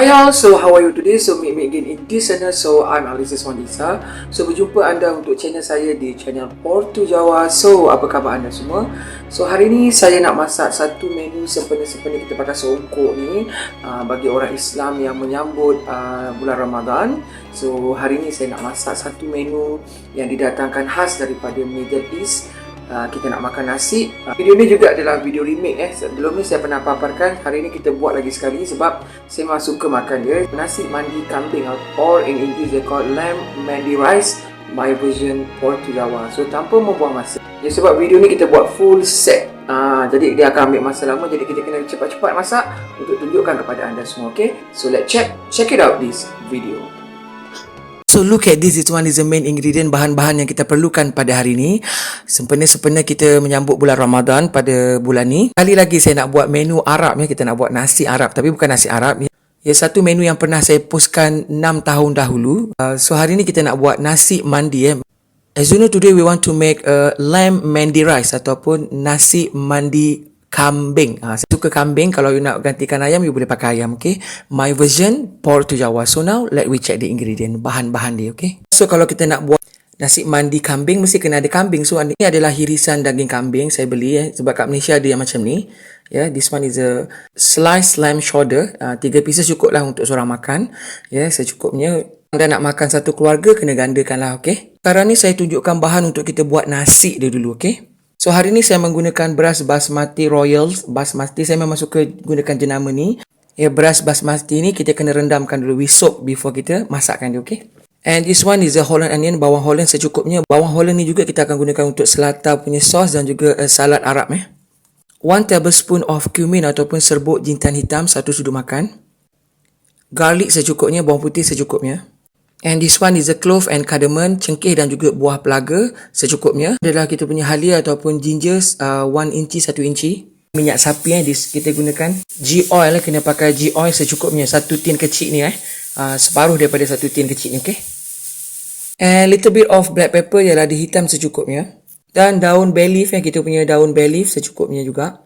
Hi all, so how are you today? So meet me again in this channel. So I'm Alexis Wandisa. So berjumpa anda untuk channel saya di channel Portu Jawa. So apa khabar anda semua? So hari ni saya nak masak satu menu sempena-sempena kita pakai songkok ni bagi orang Islam yang menyambut bulan Ramadan. So hari ni saya nak masak satu menu yang didatangkan khas daripada Middle East. Kita nak makan nasi. Video ni juga adalah video remake Sebelum ni saya pernah paparkan. Hari ni kita buat lagi sekali sebab saya memang suka makan dia. Nasi mandi kambing, or in English they call lamb mandi rice, my version Portu Jawa. So tanpa membuang masa, sebab video ni kita buat full set, jadi dia akan ambil masa lama. Jadi kita kena cepat-cepat masak untuk tunjukkan kepada anda semua. Okay, so let's check it out this video. So look at this, this one is the main ingredient, bahan-bahan yang kita perlukan pada hari ini. Sempena-sempena kita menyambut bulan Ramadan pada bulan ni. Kali lagi saya nak buat menu Arab ya, kita nak buat nasi Arab tapi bukan nasi Arab ya. Ya, satu menu yang pernah saya postkan 6 tahun dahulu. So hari ni kita nak buat nasi mandi ya. As you know, today we want to make a lamb mandi rice ataupun nasi mandi kambing. Saya suka kambing. Kalau you nak gantikan ayam, you boleh pakai ayam. Okay, my version Portu Jawa. So now let we check the ingredient, bahan-bahan dia. Okay, so kalau kita nak buat nasi mandi kambing, mesti kena ada kambing. So ini adalah irisan daging kambing saya beli sebab kat Malaysia ada yang macam ni. This one is a sliced lamb shoulder. 3 pieces cukup lah untuk seorang makan. Secukupnya. Anda nak makan satu keluarga, kena gandakan lah. Okay, sekarang ni saya tunjukkan bahan untuk kita buat nasi dia dulu. Okay, so hari ni saya menggunakan beras basmati royals. Basmati saya memang suka gunakan jenama ni. Beras basmati ni kita kena rendamkan dulu. We soak before kita masakkan dia. Okay, and this one is a Holland onion, bawang Holland secukupnya. Bawang Holland ni juga kita akan gunakan untuk selata punya sos dan juga salad Arab 1 tablespoon of cumin ataupun serbuk jintan hitam, 1 sudu makan. Garlic secukupnya, bawang putih secukupnya. And this one is a clove and cardamom, cengkeh dan juga buah pelaga secukupnya. Adalah kita punya halia ataupun ginger 1 inci, 1 inci. Minyak sapi kita gunakan. G-oil kena pakai G-oil secukupnya. 1 tin kecil ni separuh daripada 1 tin kecil ni. Okay, and little bit of black pepper, ialah di hitam secukupnya. Dan daun bay leaf kita punya daun bay leaf secukupnya juga.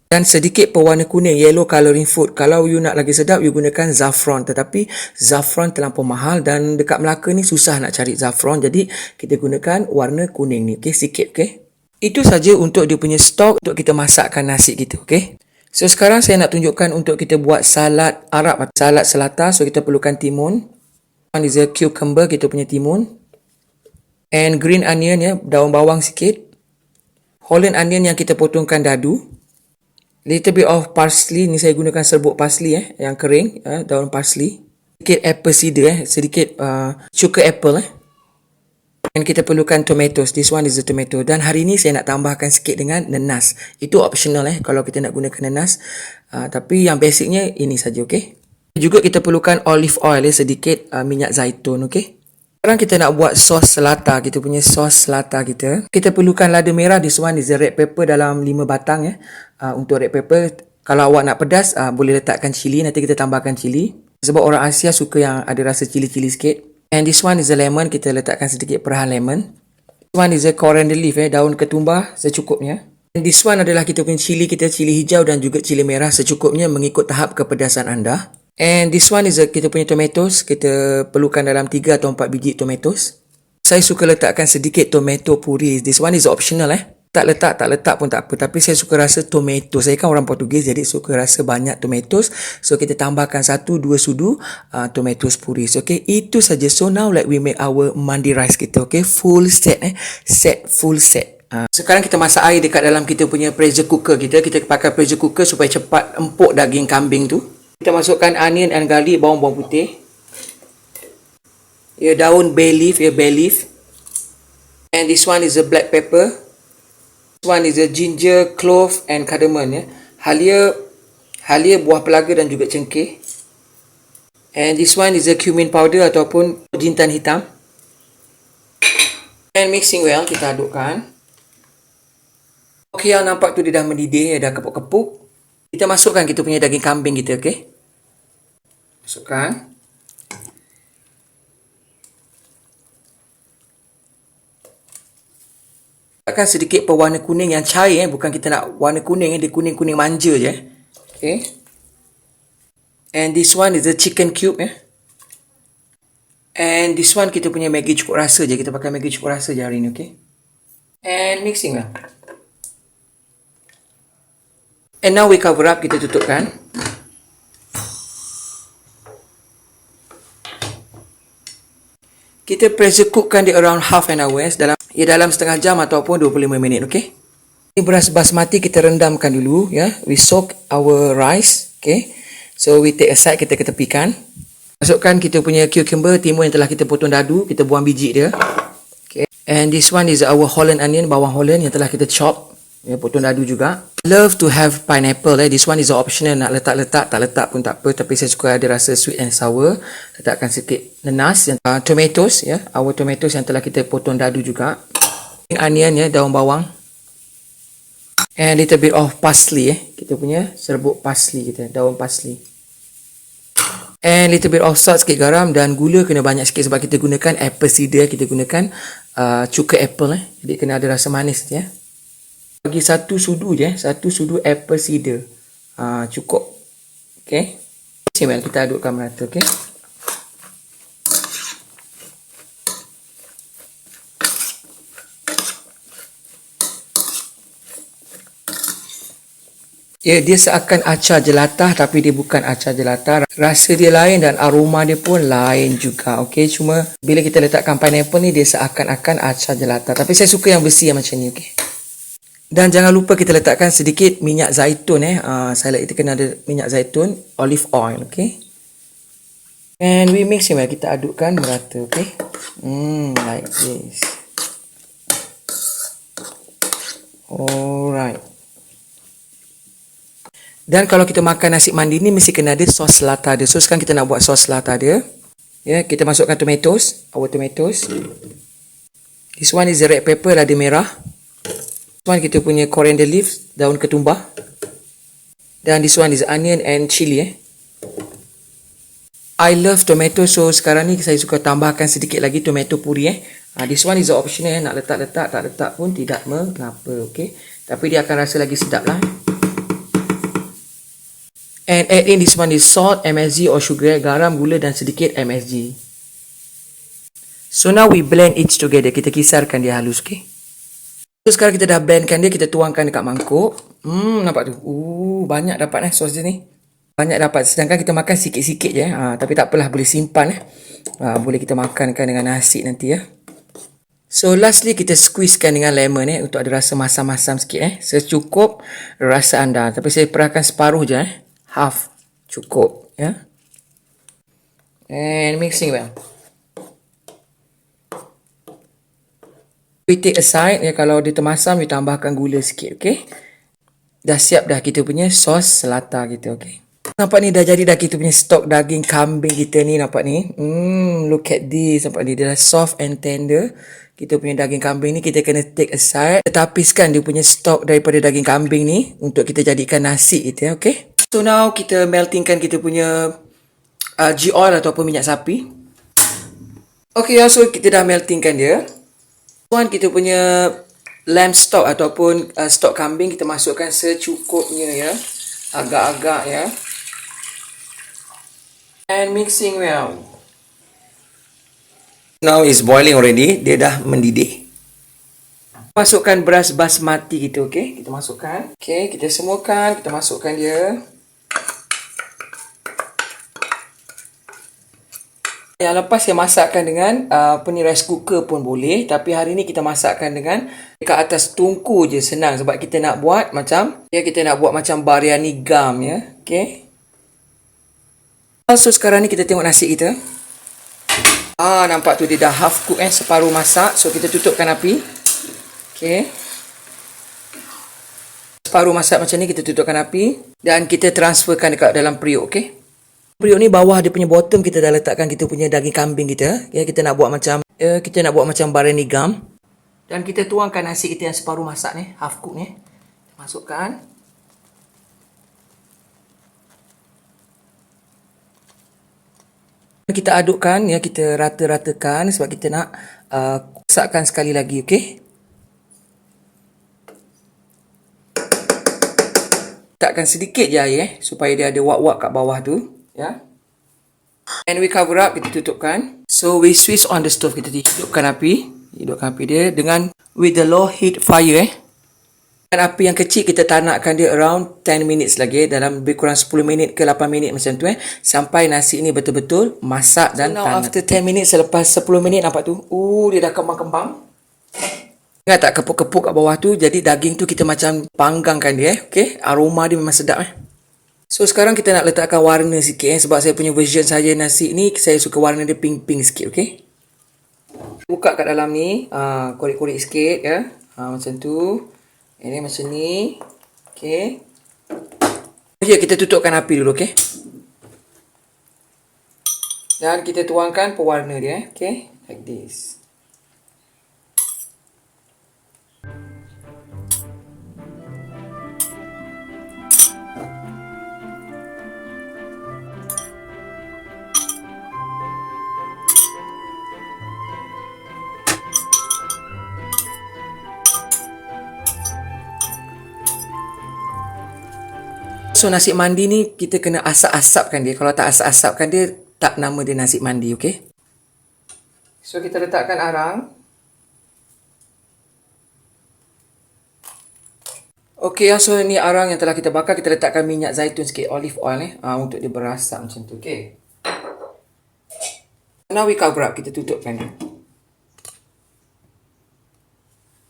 Dan sedikit pewarna kuning, yellow colouring food. Kalau you nak lagi sedap, you gunakan saffron. Tetapi saffron terlampau mahal dan dekat Melaka ni susah nak cari saffron. Jadi kita gunakan warna kuning ni. Okay, sikit. Okay, itu saja untuk dia punya stok untuk kita masakkan nasi kita. Okay, so sekarang saya nak tunjukkan untuk kita buat salad Arab, salad selata. So kita perlukan timun. One is a cucumber, kita punya timun. And green onion daun bawang sikit. Holland onion yang kita potongkan dadu. Little bit of parsley, ni saya gunakan serbuk parsley yang kering, daun parsley. Sedikit apple cider, sedikit sugar apple. Dan kita perlukan tomatoes. This one is the tomato. Dan hari ni saya nak tambahkan sikit dengan nanas. Itu optional kalau kita nak gunakan nanas. Tapi yang basicnya ini saja. Okay, juga kita perlukan olive oil, sedikit minyak zaitun. Okay, sekarang kita nak buat sos selata, kita punya sos selata kita. Kita perlukan lada merah. This one is the red pepper dalam 5 batang untuk red pepper. Kalau awak nak pedas, boleh letakkan cili. Nanti kita tambahkan cili. Sebab orang Asia suka yang ada rasa cili-cili sikit. And this one is the lemon. Kita letakkan sedikit perahan lemon. This one is the coriander leaf, daun ketumbar secukupnya. And this one adalah kita punya cili kita, cili hijau dan juga cili merah secukupnya mengikut tahap kepedasan anda. And this one is kita punya tomatoes. Kita perlukan dalam 3 atau 4 biji tomatoes. Saya suka letakkan sedikit tomato puri. This one is optional Tak letak pun tak apa. Tapi saya suka rasa tomato. Saya kan orang Portugis, jadi suka rasa banyak tomatoes. So kita tambahkan 1-2 sudu tomatoes puris. Okay, itu saja. So now let we make our mandi rice kita. Okay, full set full set. Sekarang kita masak air dekat dalam kita punya pressure cooker kita. Kita pakai pressure cooker supaya cepat empuk daging kambing tu. Kita masukkan onion and garlic, bawang putih. Daun bay leaf, bay leaf. And this one is a black pepper. This one is a ginger, clove and cardamom. Halia, buah pelaga dan juga cengkeh. And this one is a cumin powder ataupun jintan hitam. And mixing well, kita adukkan. Okay, yang nampak tu dia dah mendidih, dah kepuk-kepuk. Kita masukkan kita punya daging kambing kita. Okay, masukkan. Letakkan sedikit pewarna kuning yang cair, bukan kita nak warna kuning, dia kuning-kuning manja je. Okay, And this one is the chicken cube And this one kita punya Maggi cukup rasa je. Kita pakai Maggi cukup rasa je hari ni, okay? And mixing lah. And now we cover up, kita tutupkan. Kita pressure cookkan dia around half an hour dalam setengah jam ataupun 25 minit, okay? Ini beras basmati kita rendamkan dulu, We soak our rice, okay? So we take aside, kita ketepikan. Masukkan kita punya cucumber, timun yang telah kita potong dadu, kita buang biji dia. Okay. And this one is our Holland onion, bawang Holland yang telah kita chop, potong dadu juga. Love to have pineapple, This one is optional, nak letak-letak, tak letak pun tak apa, tapi saya suka ada rasa sweet and sour. Letakkan sikit nanas, tomatoes, our tomatoes yang telah kita potong dadu juga. Onion, daun bawang. And little bit of parsley, kita punya serbuk parsley kita, daun parsley. And little bit of salt, sikit garam, dan gula kena banyak sikit sebab kita gunakan apple cider, kita gunakan cuka apple, jadi kena ada rasa manis, Bagi satu sudu je, satu sudu apple cider, cukup, okay. Kita adukkan merata, okay. Dia seakan acar jelatah tapi dia bukan acar jelatah. Rasa dia lain dan aroma dia pun lain juga. Okay, cuma bila kita letakkan pineapple ni dia seakan-akan acar jelatah. Tapi saya suka yang bersih yang macam ni. Okay. Dan jangan lupa kita letakkan sedikit minyak zaitun. Salad kita kena ada minyak zaitun, olive oil. Okay. And we mix him. Kita adukkan merata. Okay. Like this. Alright. Dan kalau kita makan nasi mandi ni mesti kena ada sos selata dia. So sekarang kita nak buat sos selata dia. Kita masukkan tomatoes, our tomatoes. This one is the red pepper, lada merah. This one kita punya coriander leaves, daun ketumbar. Dan this one is onion and chili. I love tomato, so sekarang ni saya suka tambahkan sedikit lagi tomato puri. This one is optional, nak letak-letak, tak letak pun tidak mengapa, okay. Tapi dia akan rasa lagi sedap lah. And add in this one is salt, MSG or sugar, garam, gula dan sedikit MSG. So now we blend it together. Kita kisarkan dia halus, okay. So sekarang kita dah blendkan dia, kita tuangkan dekat mangkuk. Nampak tu? Banyak dapat sos dia ni. Banyak dapat. Sedangkan kita makan sikit-sikit je. Tapi tak apalah, boleh simpan. Boleh kita makankan dengan nasi nanti, So lastly kita squeezekan dengan lemon untuk ada rasa masam-masam sikit secukup rasa anda. Tapi saya perahkan separuh je half cukup, And mixing well. We take aside, kalau dia termasam, we tambahkan gula sikit, okay. Dah siap dah kita punya sos selata kita, okay. Nampak ni dah jadi dah kita punya stok daging kambing kita ni, nampak ni. Look at this, nampak ni dia dah soft and tender. Kita punya daging kambing ni kita kena take aside. Kita tapiskan dia punya stok daripada daging kambing ni untuk kita jadikan nasi kita, okay. So now kita meltingkan kita punya ghee oil ataupun minyak sapi. Okay, so kita dah meltingkan dia. Tuan kita punya lamb stock ataupun stok kambing kita masukkan secukupnya, agak-agak, And mixing well. Now is boiling already, dia dah mendidih. Masukkan beras basmati kita, okay. Kita masukkan. Okay, kita semuakan, kita masukkan dia. Yang lepas saya masakkan dengan rice cooker pun boleh. Tapi hari ni kita masakkan dengan dekat atas tungku je, senang. Sebab kita nak buat macam, kita nak buat macam biryani gam, Okay. So sekarang ni kita tengok nasi kita. Nampak tu dia dah half cook, separuh masak. So kita tutupkan api. Okay. Separuh masak macam ni kita tutupkan api. Dan kita transferkan dekat dalam periuk, okay. Periuk ni bawah dia punya bottom kita dah letakkan kita punya daging kambing kita. Kita nak buat macam biryani gam. Dan kita tuangkan nasi kita yang separuh masak ni, half cook ni. Masukkan. Kita adukkan, kita rata-ratakan sebab kita nak masakkan sekali lagi, okey. Letakkan sedikit je air supaya dia ada wak-wak kat bawah tu. Ya. And we cover up, kita tutupkan. So we switch on the stove, kita hidupkan api. Hidupkan api dia dengan with the low heat fire Dan api yang kecil kita tanakkan dia around 10 minutes lagi, dalam lebih kurang 10 minit ke 8 minit macam tu sampai nasi ni betul-betul masak dan tanak. After 10 minutes, selepas 10 minit nampak tu, dia dah kembang-kembang. Ingat tak kepuk-kepuk kat bawah tu, jadi daging tu kita macam panggangkan dia okay? Aroma dia memang sedap So sekarang kita nak letakkan warna sikit sebab saya punya version saya nasi ni, saya suka warna dia pink-pink sikit okay? Buka kat dalam ni, korek-korek sikit ya. Macam tu. Ini macam ni. Okay. Okay, kita tutupkan api dulu, okay. Dan kita tuangkan pewarna dia, okay. Like this. So nasi mandi ni kita kena asap-asapkan dia. Kalau tak asap-asapkan dia, tak nama dia nasi mandi, okay? So kita letakkan arang. Okay, so ni arang yang telah kita bakar. Kita letakkan minyak zaitun sikit, olive oil untuk dia berasap macam tu, okay? Now we cover up, kita tutupkan dia.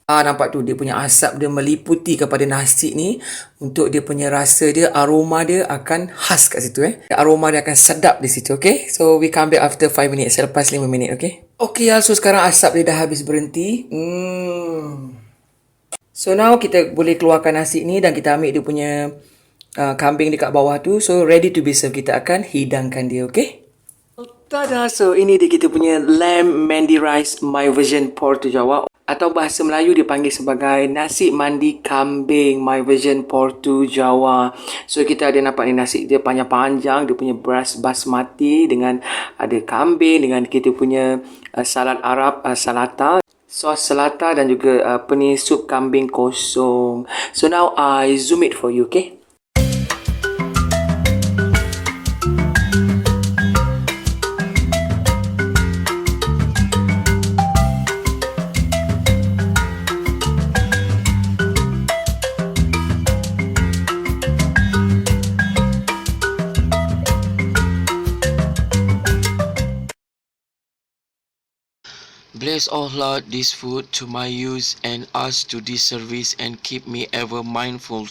Nampak tu dia punya asap dia meliputi kepada nasi ni. Untuk dia punya rasa dia, aroma dia akan khas kat situ Aroma dia akan sedap di situ, okay. So we come back after 5 minutes, selepas 5 minit, okay. Okay, so sekarang asap dia dah habis berhenti. So now kita boleh keluarkan nasi ni dan kita ambil dia punya kambing dekat bawah tu. So ready to be served, kita akan hidangkan dia, okay. Tada, so ini dia kita punya lamb mandi rice, my version Portu Jawa. Atau bahasa Melayu dipanggil sebagai nasi mandi kambing, my version Portu Jawa. So kita ada nampak ni nasi dia panjang-panjang, dia punya beras basmati dengan ada kambing, dengan kita punya salad Arab, salata, sos selata dan juga sup kambing kosong. So now I zoom it for you, okay? Bless, O Lord, this food to my use and us to this service, and keep me ever mindful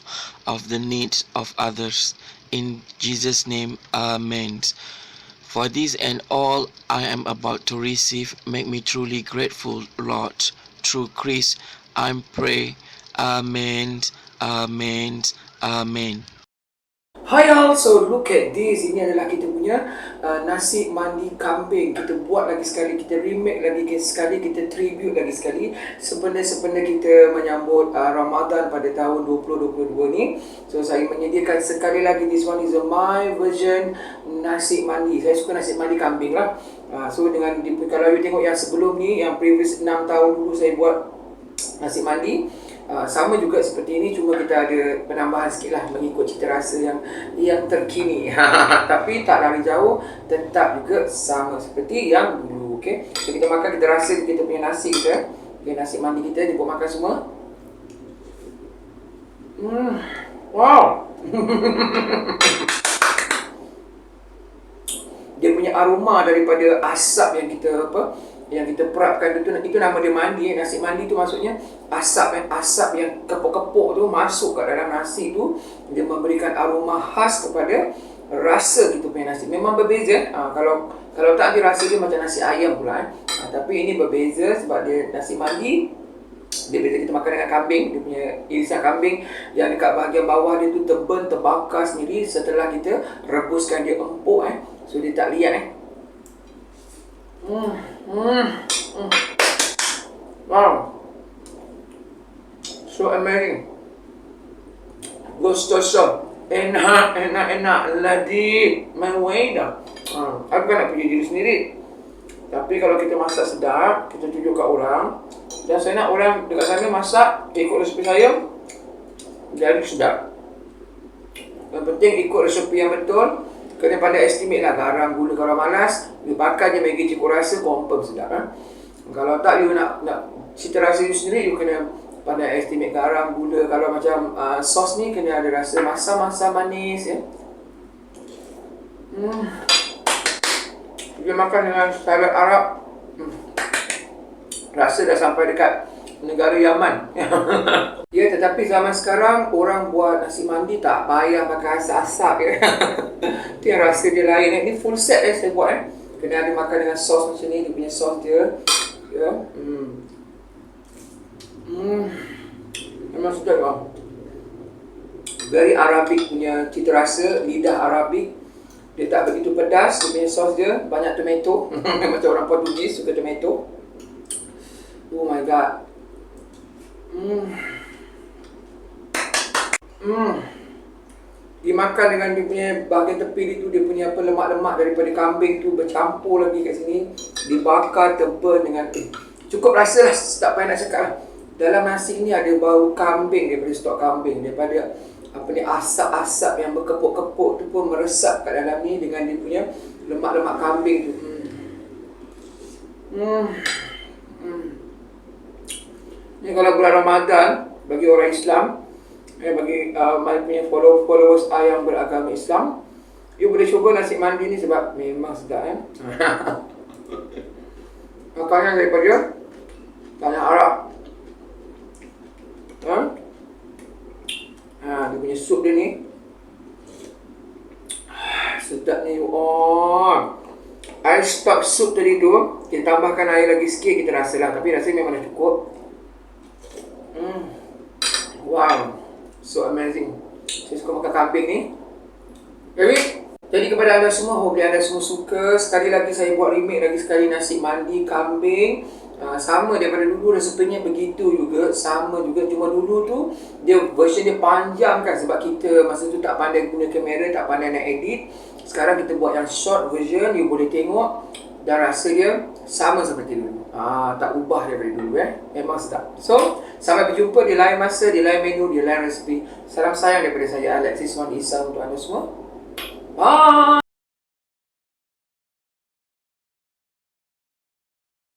of the needs of others. In Jesus' name, Amen. For this and all I am about to receive, make me truly grateful, Lord. Through Christ, I pray. Amen. Amen. Amen. Hi all, so look at this. Ini adalah kita punya nasi mandi kambing. Kita buat lagi sekali, kita remake lagi sekali, kita tribute lagi sekali sempena-sempena kita menyambut Ramadan pada tahun 2022 ni. So saya menyediakan sekali lagi, this one is my version nasi mandi. Saya suka nasi mandi kambing lah. So dengan kalau you tengok yang sebelum ni, yang previous 6 tahun dulu saya buat nasi mandi, sama juga seperti ini, cuma kita ada penambahan sikit lah mengikut cita rasa yang terkini. Tapi tak lari jauh, tetap juga sama seperti yang dulu, okay? So kita makan, kita rasa kita punya nasi kita, okay, nasi mandi kita, jemput makan semua. Wow. Dia punya aroma daripada asap yang kita perapkan itu nama dia mandi. Nasi mandi tu maksudnya asap yang kepuk-kepuk tu masuk kat dalam nasi tu, dia memberikan aroma khas kepada rasa kita punya nasi. Memang berbeza. Kalau tak dia rasa dia macam nasi ayam pula tapi ini berbeza sebab dia nasi mandi. Dia bila kita makan dengan kambing, dia punya irisan kambing yang dekat bahagian bawah dia tu terbakar sendiri setelah kita rebuskan dia empuk so dia tak liat Wow, so amazing, gustoso, enak ladi main dah. Aku kan nak punya diri sendiri, tapi kalau kita masak sedap, kita tunjuk kat orang, dan saya nak orang dekat sana masak ikut resepi saya, jadi sedap. Yang penting ikut resepi yang betul, Kena pandai estimate lah garam, gula. Kalau malas, you pakai je Maggi cukup rasa, confirm sedap. Kalau tak, you nak cita rasa you sendiri, you kena pandai estimate garam, gula. Kalau macam sos ni, kena ada rasa masam-masam manis. Dia makan dengan salad Arab. Rasa dah sampai dekat negara Yaman. Ya, tetapi zaman sekarang orang buat nasi mandi tak payah pakai asap-asap. Itu yang rasa dia lain. Ini full set saya buat. Kena ada makan dengan sos macam ni. Dia punya sos dia. Ya. Memang sedap lah. Very Arabic punya cita rasa. Lidah Arabic. Dia tak begitu pedas. Dia punya sos dia banyak tomato. Macam orang Portugis suka tomato. Oh my god. Dimakan dengan dia punya bahagian tepi tu, dia punya apa lemak-lemak daripada kambing tu bercampur lagi kat sini, dibakar tebal dengan cukup rasa lah, tak payah nak cakap lah. Dalam nasi ni ada bau kambing, daripada stok kambing, daripada apa ni asap-asap yang berkepuk-kepuk tu pun meresap kat dalam ni dengan dia punya lemak-lemak kambing tu. Ni kalau bulan Ramadan bagi orang Islam, bagi punya followers yang beragama Islam, you boleh cuba nasi mandi ni sebab memang sedap. Makanan daripada tanah Arab. Dia punya sup dia ni sedap ni you all. I stop sup tadi tu, kita tambahkan air lagi sikit, kita rasa lah, tapi rasanya memang dah cukup. Wow, so amazing. Saya suka makan kambing ni. Jadi kepada anda semua, hope anda semua suka. Sekali lagi saya buat remake lagi sekali nasi mandi kambing. Sama daripada dulu, resepinya begitu juga. Sama juga, cuma dulu tu dia version dia panjang kan, sebab kita masa tu tak pandai guna kamera, tak pandai nak edit. Sekarang kita buat yang short version, you boleh tengok dan rasa dia sama seperti dulu. Tak ubah daripada dulu. Memang sedap. So, sampai berjumpa di lain masa, di lain menu, di lain resepi. Salam sayang daripada saya, Alexis Wan Isa, untuk anda semua. Bye!